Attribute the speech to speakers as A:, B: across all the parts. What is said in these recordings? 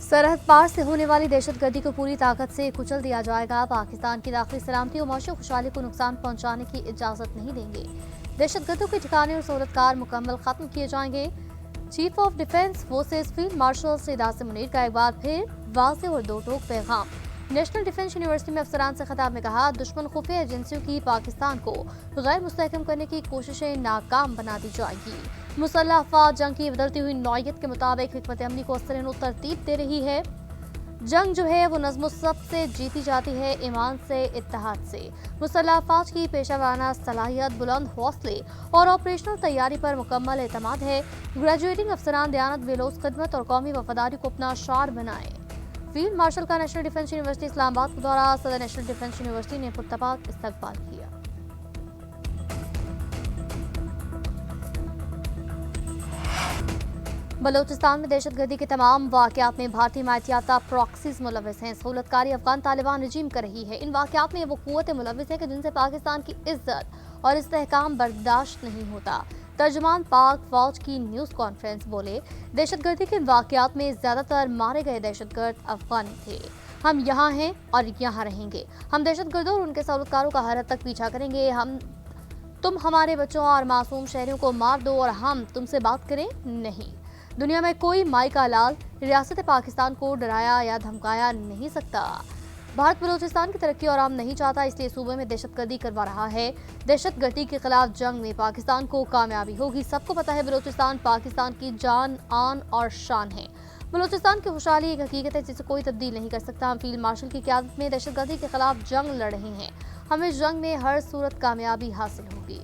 A: सरहद पार से होने वाली दहशतगर्दी को पूरी ताकत से कुचल दिया जाएगा। पाकिस्तान की दाखिली सलामती और मौसमी खुशहाली को नुकसान पहुंचाने की इजाजत नहीं देंगे। दहशतगर्दों के ठिकाने और सहूलतकार मुकम्मल खत्म किए जाएंगे। Chief of defence forces field marshal Syed Asim Munir का एक बार फिर वाज़ेह और दो टोक पैगाम। नेशनल डिफेंस यूनिवर्सिटी में अफसरान से खिताब में कहा, दुश्मन खुफिया एजेंसियों की पाकिस्तान को गैर मुस्तहकम करने की कोशिशें नाकाम बना दी जाएगी। मुसल्लह अफवाज जंग की बदलती हुई नौयत के मुताबिक हिकमत अमली को असरनो तरतीब दे रही है। जंग जो है वो नज़्म सब से जीती जाती है, ईमान से, इत्तेहाद से। मुसल्लह अफवाज की पेशा वाराना सलाहियत, बुलंद हौसले और ऑपरेशनल तैयारी पर मुकम्मल एतमाद है। ग्रेजुएटिंग अफसरान दयानत, बेलोस खिदमत और कौमी वफादारी को अपना शार बनाए। फील्ड मार्शल का नेशनल डिफेंस यूनिवर्सिटी इस्लामाबाद के दौरा, सदर नेशनल डिफेंस यूनिवर्सिटी ने पुरतपाक इस्तकबाल किया। बलोचिस्तान में दहशतगर्दी के तमाम वाक़यात में भारतीय माइतियाता प्रॉक्सीज मुलविस हैं। सहूलतकारी अफगान तालिबान रजीम कर रही है। इन वाक़यात में वो क़ुव्वतें मुलविस हैं कि जिनसे पाकिस्तान की इज्जत और इस्तेहकाम बर्दाश्त नहीं होता। तर्जुमान पाक फौज की न्यूज़ कॉन्फ्रेंस बोले, दहशतगर्दी के वाक़यात में ज़्यादातर मारे गए दहशतगर्द अफगानी थे। हम यहाँ हैं और यहाँ रहेंगे। हम दहशतगर्दों और उनके सहूलतकारों का हर हद तक पीछा करेंगे। तुम हमारे बच्चों और मासूम शहरियों को मार दो और हम तुमसे बात करें नहीं। दुनिया में कोई माई का लाल रियासत पाकिस्तान को डराया या धमकाया नहीं सकता। भारत बलोचिस्तान की तरक्की और आम नहीं चाहता, इसलिए सूबे में दहशतगर्दी करवा रहा है। दहशतगर्दी के खिलाफ जंग में पाकिस्तान को कामयाबी होगी। सबको पता है बलोचिस्तान पाकिस्तान की जान, आन और शान है। बलोचिस्तान की खुशहाली एक हकीकत है जिसे कोई तब्दील नहीं कर सकता। हम फील्ड मार्शल की क़यादत में दहशतगर्दी के खिलाफ जंग लड़ रहे हैं। हमें इस जंग में हर सूरत कामयाबी हासिल होगी।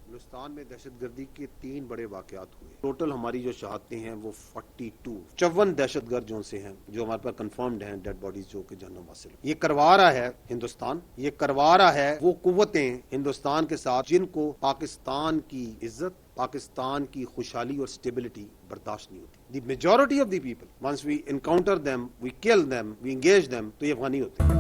B: बलूचिस्तान में दहशतगर्दी के 3 बड़े वाकयात हुए। टोटल हमारी जो शहादतें हैं वो 54 दहशतगर्द जो से हैं, जो हमारे पास कंफर्म्ड हैं, डेड बॉडीज जो कि जहन्नुम वासिल। ये करवा रहा है हिंदुस्तान, ये करवा रहा है वो कुव्वतें हिंदुस्तान के साथ जिनको पाकिस्तान की इज्जत, पाकिस्तान की खुशहाली और स्टेबिलिटी बर्दाश्त नहीं होती। The majority of the people once we encounter them, we kill them, we engage them, तो ये अफगानी होते हैं।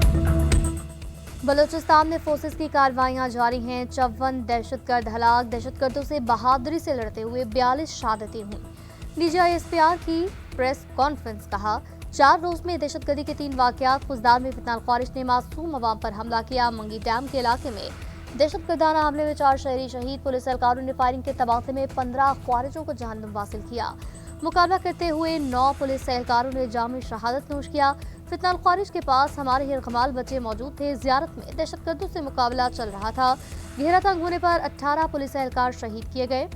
A: बलूचिस्तान में फोर्सेस की कार्रवाइयां जारी हैं। 54 दहशतगर्द हलाक। दहशतगर्दों से बहादुरी से लड़ते हुए 42 शहादतें हुई। DGISPR की प्रेस कॉन्फ्रेंस कहा, 4 रोज में दहशतगर्दी के 3 वाकयात। खुजदार में फितनाल ख्वारिश ने मासूम अवाम पर हमला किया। मंगी डैम के इलाके में दहशतगर्दाना हमले में 4 शहरी शहीद। पुलिस एहलकारों ने फायरिंग के तबादले में 15 ख्वारिजों को जहन्नुम वासिल किया। मुकाबला करते हुए 9 पुलिस एहलकारों ने जामी शहादत नोश किया। फितनाल ख्वारिश के पास हमारे हिरकमाल बच्चे मौजूद थे। ज़ियारत में दहशतगर्दों से मुकाबला चल रहा था। घेरा तंग होने पर 18 पुलिस एहलकार शहीद किए गए।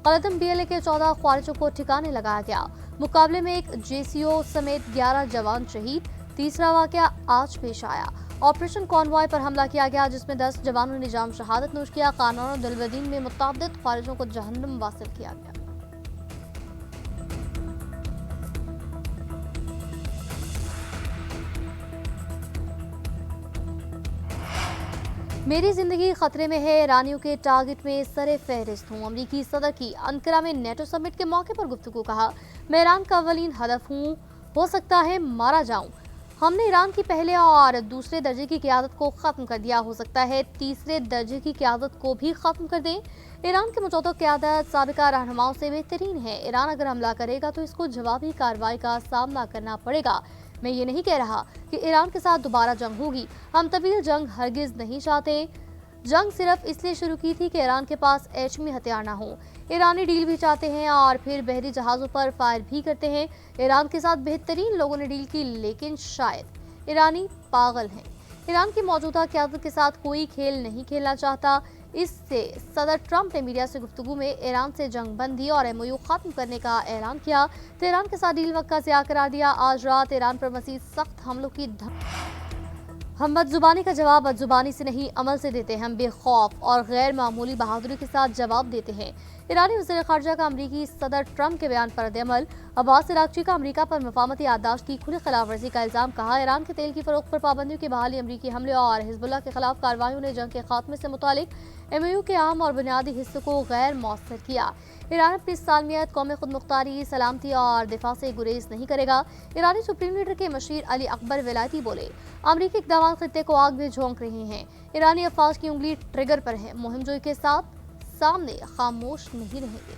A: कलदम BLA के 14 ख्वारिजों को ठिकाने लगाया गया। मुकाबले में एक JCO समेत 11 जवान शहीद। तीसरा वाकया आज पेश आया। ऑपरेशन कॉन्वॉय पर हमला किया गया, जिसमें 10 जवानों ने जाम शहादत नोश किया। कानून और दिलबदीन में मुतअद्दिद ख्वारिजों को जहन्नुम वासिल किया गया। मेरी जिंदगी खतरे में है, ईरानियों के टारगेट में सरे फहरिस्त हूँ। अमरीकी सदर की अंकारा में नेटो समिट के मौके पर गुफ्तगू। कहा, मैं ईरान का अव्वलीन हदफ हूँ, हो सकता है मारा जाऊँ। हमने ईरान की पहले और दूसरे दर्जे की क़यादत को ख़त्म कर दिया, हो सकता है तीसरे दर्जे की क़यादत को भी ख़त्म कर दें। ईरान की मौजूदा क़यादत साबिका रहनुमाओं से बेहतरीन है। ईरान अगर हमला करेगा तो इसको जवाबी कार्रवाई का सामना करना पड़ेगा। मैं ये नहीं कह रहा कि ईरान के साथ दोबारा जंग होगी। हम तवील जंग हरगिज नहीं चाहते। जंग सिर्फ इसलिए शुरू की थी कि ईरान के पास एटमी हथियार ना हो। ईरानी डील भी चाहते हैं और फिर बहरी जहाज़ों पर फायर भी करते हैं। ईरान के साथ बेहतरीन लोगों ने डील की, लेकिन शायद ईरानी पागल हैं। ईरान की मौजूदा क़यादत के साथ कोई खेल नहीं खेलना चाहता। इससे सदर ट्रंप ने मीडिया से गुफ्तगू में ईरान से जंग बंदी और MOU खत्म करने का ऐलान किया। तेहरान के साथ डील वक्त का ज़िया करार दिया। आज रात ईरान पर मज़ीद सख्त हमलों की हम बदजुबानी का जवाब बदजुबानी से नहीं, अमल से देते हैं। हम बेखौफ और गैर मामूली बहादुरी के साथ जवाब देते हैं। ईरानी वज़ीर ख़ारजा का अमरीकी सदर ट्रंप के बयान पर रद्द-ए-अमल। अब्बास अराग़ची का अमरीका पर मफ़ाहमती याददाश्त की खुली खिलाफवर्जी का इल्ज़ाम। कहा, ईरान के तेल की फ़रोख्त पर पाबंदियों की बहाली, अमरीकी हमले और हिज़्बुल्लाह के खिलाफ कार्रवाइयों ने जंग के खात्मे से मुतालिक MOU के अहम और बुनियादी हिस्से को गैर मौसर किया। ईरान अपनी सालमियत, कौमी खुदमुख्तारी, सलामती और दिफा से गुरेज नहीं करेगा। ईरानी सुप्रीम लीडर के मशीर अली अकबर विलायती बोले, अमरीकी इक़दाम खित्ते को आग में झोंक रहे हैं। ईरानी अफवाज की उंगली ट्रिगर पर है। मुहिमजोई के साथ सामने खामोश नहीं रहेंगे।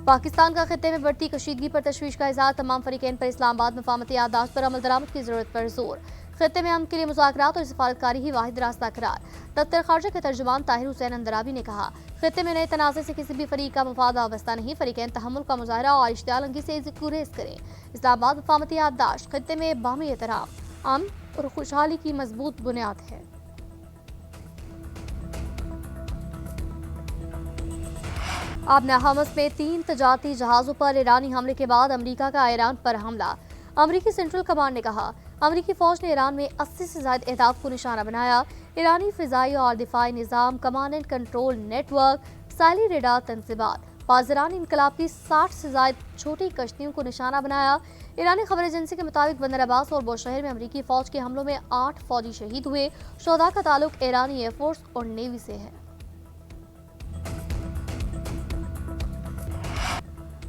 A: पाकिस्तान का खित्ते में बढ़ती कशीदगी पर तशवीश का इजहार। तमाम फरीकैन पर इस्लामाबाद मफ़ाहमती याददाश्त पर अमल दरामद की जरूरत पर जोर। खित्ते में अमन के लिए मुज़ाकरात और सफारतकारी ही वाहिद रास्ता करार। दफ्तर खारजा के तर्जुमान ताहिर हुसैन अंदराबी ने कहा, खित्ते में नए तनाज़े से किसी भी फरीक का मफाद वाबस्ता नहीं। फरीकैन तहम्मुल का मुजाहरा और इश्तियाल अंगी से गुरेज करें। इस्लामाबाद मफ़ाहमती याददाश्त खित्ते में बाहमी एहतराम, अमन और खुशहाली की मजबूत बुनियाद है। आबना हमस में 3 तजारती जहाज़ों पर ईरानी हमले के बाद अमरीका का ईरान पर हमला। अमरीकी सेंट्रल कमांड ने कहा, अमरीकी फौज ने ईरान में 80 से ज्यादा अहदाफ को निशाना बनाया। ईरानी फिजाई और दिफाई निज़ाम, कमांड एंड कंट्रोल नेटवर्क, साइली रेडार तंजीबात, पाज़रानी इनकलाब की 60 से ज्यादा छोटी कश्तियों को निशाना बनाया। ईरानी खबर एजेंसी के मुताबिक बंदर अब्बास और बोशहर में अमरीकी फौज के हमलों में 8 फौजी शहीद हुए। शोहदा का ताल्लुक ईरानी एयरफोर्स और नेवी से है।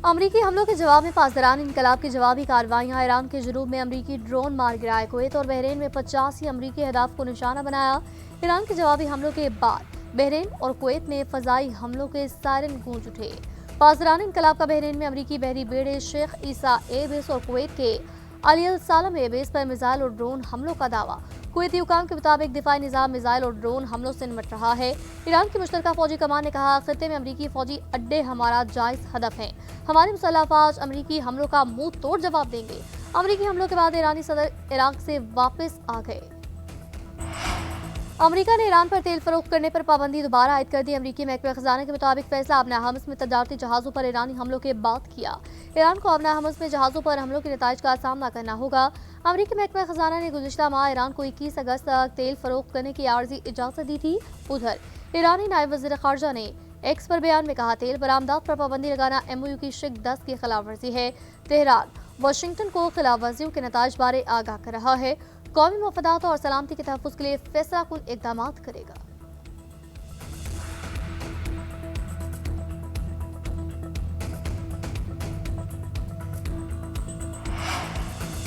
A: अमरीकी हमलों के जवाब में पासदारान इनकलाब की जवाबी कार्रवाइयां। ईरान के जुनूब में अमरीकी ड्रोन मार गिराए। कुवैत और बहरीन में 85 अमरीकी अहदाफ को निशाना बनाया। ईरान के जवाबी हमलों के बाद बहरीन और कुवैत में फजाई हमलों के सायरन गूंज उठे। पासदारान इनकलाब का बहरीन में अमरीकी बहरी बेड़े शेख ईसा एयरबेस और कुवैत के अली अल सालम एयरबेस पर मिसाइल और ड्रोन हमलों का दावा। कुवैती हुकाम के मुताबिक दिफाई निज़ाम मिसाइल और ड्रोन हमलों से निपट रहा है। ईरान की मुश्तरका फौजी कमान ने कहा, खित्ते में अमरीकी फौजी अड्डे हमारा जायज हदफ हैं। हमारी मुसल्लह अफवाज अमरीकी हमलों का मुंह तोड़ जवाब देंगे। अमरीकी हमलों के बाद ईरानी सदर इराक से वापस आ गए। अमरीका ने ईरान पर तेल फरोख्त करने पर पाबंदी दोबारा आयद कर दी। अमरीकी महकमे खजाना के मुताबिक फैसला आबना हमस में तजारती जहाज़ों पर ईरानी हमलों के बाद किया। ईरान को आबना हमस में जहाज़ों पर हमलों के नताइज का सामना करना होगा। अमरीकी महकमा खजाना ने गुज़िश्ता माह ईरान को 21 अगस्त तक तेल फरोख्त करने की आर्जी इजाज़त दी थी। उधर ईरानी नायब वज़ीर ख़ारजा ने एक्स पर बयान में कहा, तेल बरामदात पर पाबंदी लगाना MOU की शिक 10 की खिलाफ वर्जी है। तेहरान वाशिंगटन को खिलाफ वर्जियों के नताइज बारे आगाह कर रहा है। कौमी मफादात और सलामती के तहफ़्फ़ुज़ के लिए फैसला कुन इक़दाम करेगा।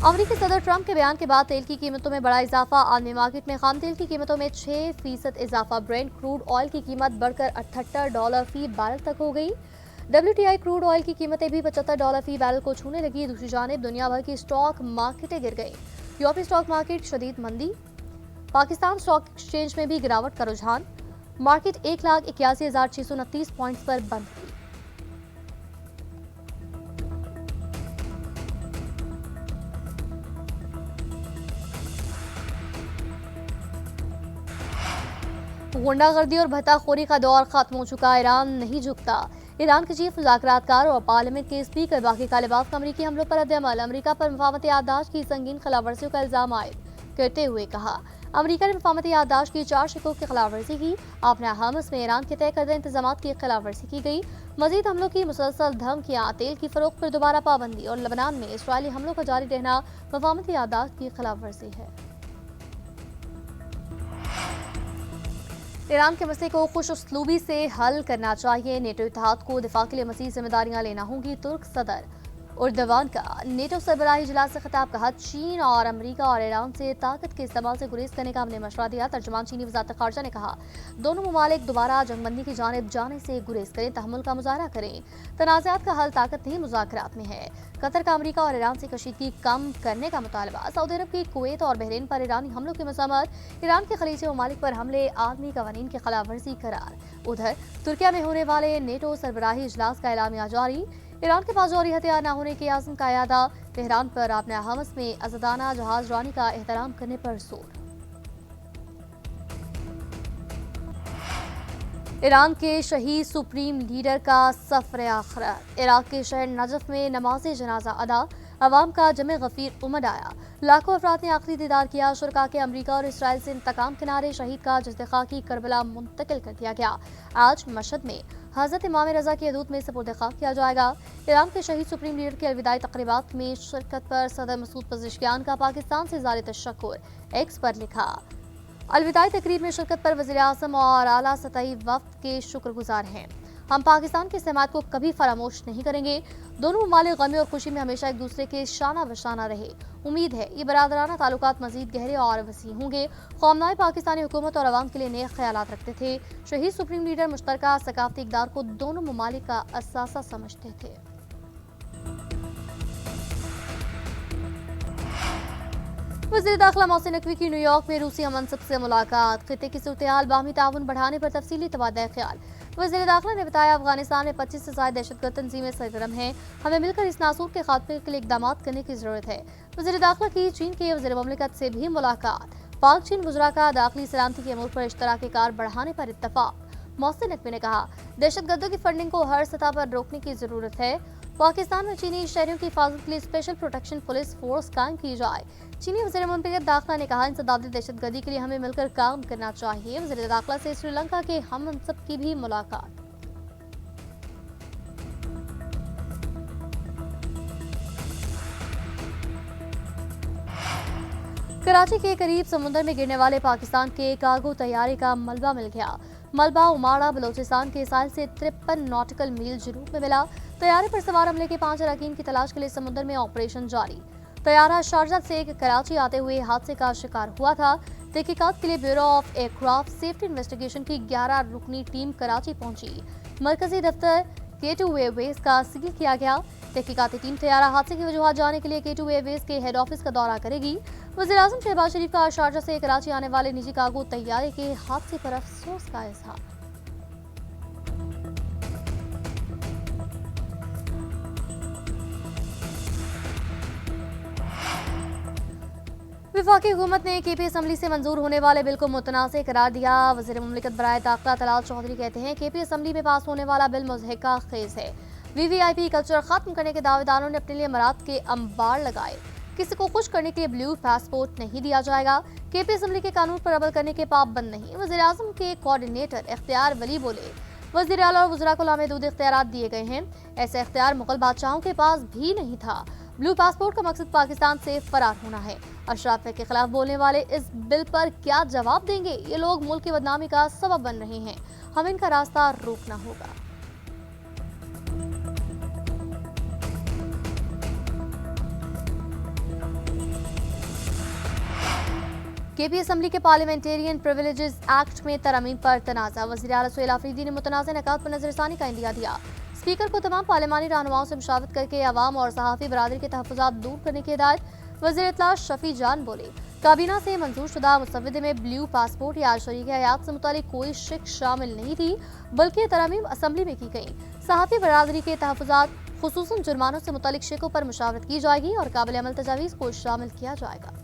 A: अमरीकी सदर ट्रंप के बयान के बाद तेल की कीमतों में बड़ा इजाफा। आलमी मार्केट में खाम तेल की कीमतों में 6% इजाफा। ब्रेंट क्रूड ऑयल की कीमत बढ़कर $78 फी बैरल तक हो गई। WTI क्रूड ऑयल की कीमतें भी $75 फी बैरल को छूने लगी। दूसरी जानिब दुनिया भर की स्टॉक मार्केटें गिर गई। यूरोपीय स्टॉक मार्केट शदीद मंदी। पाकिस्तान स्टॉक एक्सचेंज में भी गिरावट का रुझान। मार्केट 1,81,629 पॉइंट्स पर बंद हुई। गुंडागर्दी और भत्ताखोरी का दौर खत्म हो चुका। ईरान नहीं झुकता। ईरान के चीफ मुज़ाकरातकार और पार्लियामेंट के स्पीकर बाकी तालिबात का अमरीकी हमलों पर रद्द-ए-अमल। अमरीका पर मफ़ाहमती याददाश्त की संगीन खिलाफवर्जियों का इल्ज़ाम आयद करते हुए कहा, अमरीका ने मफ़ाहमती याददाश्त की 4 शिकों की खिलाफवर्जी की। आबना हमस में ईरान के तय करदा इंतजाम की खिलाफवर्जी की गई। मजीद हमलों की मुसलसल धमकियाँ, तेल की फरोख्त पर दोबारा पाबंदी और लबनान में इसराइली हमलों का जारी रहना मफ़ाहमती याददाश्त की खिलाफवर्जी है। ईरान के मसले को खुश उसलूबी से हल करना चाहिए। नेटो इत्तेहाद को दिफा के लिए मज़ीद जिम्मेदारियां लेना होंगी। तुर्क सदर उर्दवान का नेटो सरबराही इजलास से खिताब। कहा, चीन और अमरीका और ईरान से ताकत के इस्तेमाल से गुरेज करने का हमने मशवरा दिया। तर्जुमान चीनी वज़ारत ख़ारजा ने कहा, दोनों ममालिक दोबारा जंगबंदी की जानिब जाने से गुरेज करें, तहम्मुल का मुजाहरा करें। तनाज़ात का हल ताकत नहीं मुज़ाकरात में है। कतर का अमरीका और ईरान से कशीदगी कम करने का मुतालबा। सऊदी अरब की कुवैत और बहरीन पर ईरानी हमलों की मज़म्मत। ईरान के खलीजी ममालिक पर हमले आलमी कवानीन की खिलाफ वर्जी करार। उधर तुर्किया में होने वाले नेटो सरबराही इजलास का एलामिया जारी। ईरान के पास जौहरी हथियार न होने के आज़म का यादा। तेहरान पर आबना हमस में आज़ादाना जहाज रानी का एहतराम करने पर जोर। ईरान के शहीद सुप्रीम लीडर का सफर आखिरत। इराक के शहर नजफ में नमाज जनाजा अदा। عوام کا جمع غفیر امڈ آیا۔ لاکھوں افراد نے آخری دیدار کیا۔ شرکاء کے امریکہ اور اسرائیل سے انتقام کنارے شہید کا جسد خاکی کربلا منتقل کر دیا گیا۔ آج مشہد میں حضرت امام رضا کی حدود میں سپرد خاک کیا جائے گا۔ ایران کے شہید سپریم لیڈر کے الوداعی تقریبات میں شرکت پر صدر مسعود پزشکیان کا پاکستان سے اظہار تشکر، ایکس پر لکھا۔ الوداعی تقریب میں شرکت پر وزیر اعظم اور اعلیٰ سطحی وفد کے شکر گزار ہیں۔ ہم پاکستان کی حمایت کو کبھی فراموش نہیں کریں گے۔ دونوں ممالک غمی اور خوشی میں ہمیشہ ایک دوسرے کے شانہ بشانہ رہے۔ امید ہے یہ برادرانہ تعلقات مزید گہرے اور وسیع ہوں گے۔ قوم پاکستانی حکومت اور عوام کے لیے نیک خیالات رکھتے تھے۔ شہید سپریم لیڈر مشترکہ ثقافتی اقدار کو دونوں ممالک کا اثاثہ سمجھتے تھے۔ وزیر داخلہ محسن نقوی کی نیو یارک میں روسی ہم منصب سے ملاقات۔ خطے کی صورتحال، باہمی تعاون بڑھانے پر تفصیلی تبادلہ خیال۔ وزیر داخلہ نے بتایا افغانستان میں 25 سے زائد دہشت گرد تنظیمیں سرگرم ہیں، ہمیں مل کر اس ناسور کے خاتمے کے لیے اقدامات کرنے کی ضرورت ہے۔ وزیر داخلہ کی چین کے وزیر مملکت سے بھی ملاقات۔ پاک چین وزراء کا داخلی سلامتی کے امور پر اشتراک کار بڑھانے پر اتفاق۔ محسن نقوی نے کہا دہشت گردوں کی فنڈنگ کو ہر سطح پر روکنے کی ضرورت ہے۔ پاکستان میں چینی شہریوں کی حفاظت کے لیے اسپیشل پروٹیکشن پولیس فورس قائم کی جائے۔ چینی وزیر مملکت داخلہ نے کہا انسدادی دہشت گردی کے لیے ہمیں مل کر کام کرنا چاہیے۔ وزیر داخلہ سے سری لنکا کے ہم منصب کی بھی ملاقات۔ کراچی کے قریب سمندر میں گرنے والے پاکستان کے کارگو طیارے کا ملبہ مل گیا۔ ملبہ اماڑہ بلوچستان کے ساحل سے 53 ناٹیکل میل جنوب میں ملا۔ طیارے پر سوار عملے کے 5 اراکین کی تلاش کے لیے سمندر میں آپریشن جاری۔ طیارہ شارجہ سے کراچی آتے ہوئے حادثے کا شکار ہوا تھا۔ تحقیقات کے لیے bureau of aircraft safety investigation کی 11 رکنی ٹیم کراچی پہنچی۔ مرکزی دفتر K2 ایئر ویز کا سیل کیا گیا۔ تحقیقاتی ٹیم طیارہ حادثے کی وجوہات جاننے کے لیے K2 ایئر ویز کے ہیڈ آفس کا دورہ کرے گی۔ وزیر اعظم شہباز شریف کا شارجہ سے کراچی آنے والے نجی کارگو طیارے کے حادثے پر افسوس کا اظہار۔ وفاقی حکومت نے کے پی اسمبلی سے منظور ہونے والے بل کو متنازع قرار دیا۔ وزیر مملکت برائے داخلہ طلال چودھری کہتے ہیں کے پی اسمبلی میں پاس ہونے والا بل مضحکہ خیز ہے۔ وی وی آئی پی کلچر ختم کرنے کے دعوے داروں نے اپنے لیے امارات کے انبار لگائے۔ کسی کو خوش کرنے کے لیے بلیو پاسپورٹ نہیں دیا جائے گا۔ کے پی اسمبلی کے قانون پر عمل کرنے کے پابند نہیں۔ وزیر اعظم کے کوارڈینیٹر اختیار ولی بولے وزیر اعلیٰ اور وزراء کو لامحدود اختیارات دیے گئے ہیں، ایسا اختیار مغل بادشاہوں کے پاس بھی نہیں تھا۔ بلیو پاسپورٹ کا مقصد پاکستان سے فرار ہونا ہے۔ اشرافیہ کے خلاف بولنے والے اس بل پر کیا جواب دیں گے؟ یہ لوگ ملک کی بدنامی کا سبب بن رہے ہیں، ہمیں ان کا راستہ روکنا ہوگا۔ کے پی اسمبلی کے پارلیمنٹیرین پریویلیجز ایکٹ میں ترامیم پر تنازع۔ وزیر اعلیٰ سہیل آفریدی نے متنازع نکات پر نظر ثانی کا عندیہ دیا۔ اسپیکر کو تمام پارلیمانی رہنماؤں سے مشاورت کر کے عوام اور صحافی برادری کے تحفظات دور کرنے کی ہدایت۔ وزیر اطلاع شفیع جان بولے کابینہ سے منظور شدہ مسودے میں بلیو پاسپورٹ یا شریک حیات سے متعلق کوئی شق شامل نہیں تھی، بلکہ ترامیم اسمبلی میں کی گئی۔ صحافی برادری کے تحفظات خصوصاً جرمانوں سے متعلق شقوں پر مشاورت کی جائے گی اور قابل عمل تجاویز کو شامل کیا جائے گا۔